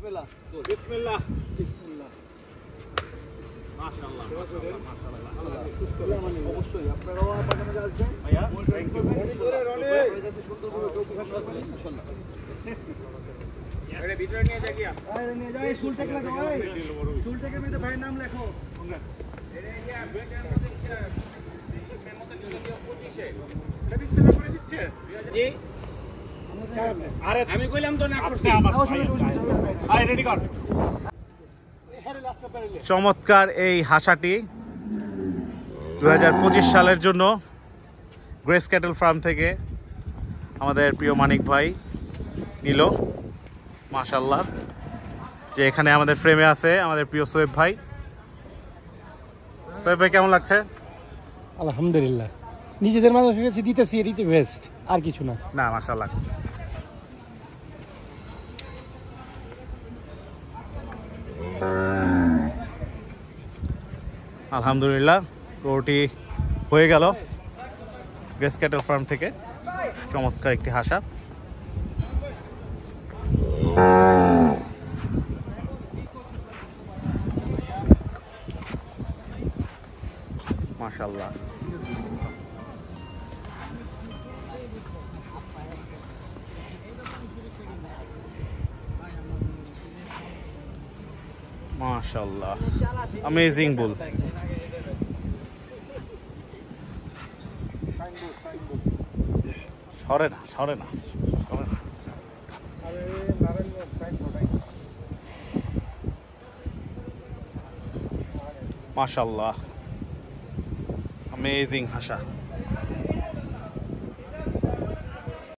বিসমিল্লাহ বিসমিল্লাহ বিসমিল্লাহ মাশাআল্লাহ মাশাআল্লাহ অবশ্যই আপনারাও আমাদের মাঝে আসবেন ভাইয়া থ্যাংক ইউ সুন্দর করে ইনশাআল্লাহ আরে ভিতরে নিয়ে যাই গিয়া আরে নিয়ে যাই সুলটেক লাগো ভাই সুলটেকের মধ্যে ভাইয়ের নাম লেখো এরে ইয়া বেটার মধ্যে এর মধ্যে যদি দিও 25 এ এটা বিসমিল্লাহ করে দিচ্ছে জি আরে আমি কইলাম তো না করতে আরে রেডি কর চমৎকার এই হাসাটি 2025 সালের জন্য গ্রেস ক্যাটল ফার্ম থেকে আমাদের প্রিয় মানিক ভাই নিল মাশাআল্লাহ যে এখানে আমাদের ফ্রেমে আছে আমাদের প্রিয় সোয়েব ভাই সোয়েব ভাই কেমন লাগছে আলহামদুলিল্লাহ নিজেদের মানুষের কাছে দিতেছি এটাই তো বেস্ট আর কিছু না না মাশাআল্লাহ আলহামদুলিল্লাহ পুরোটি হয়ে গেল গ্রেস ক্যাটল ফার্ম থেকে চমৎকার একটি হাসা মাশাআল্লাহ মাশাআল্লাহ অ্যামেজিং বুল সরে না মাশাআল্লাহ অ্যামেজিং হাসা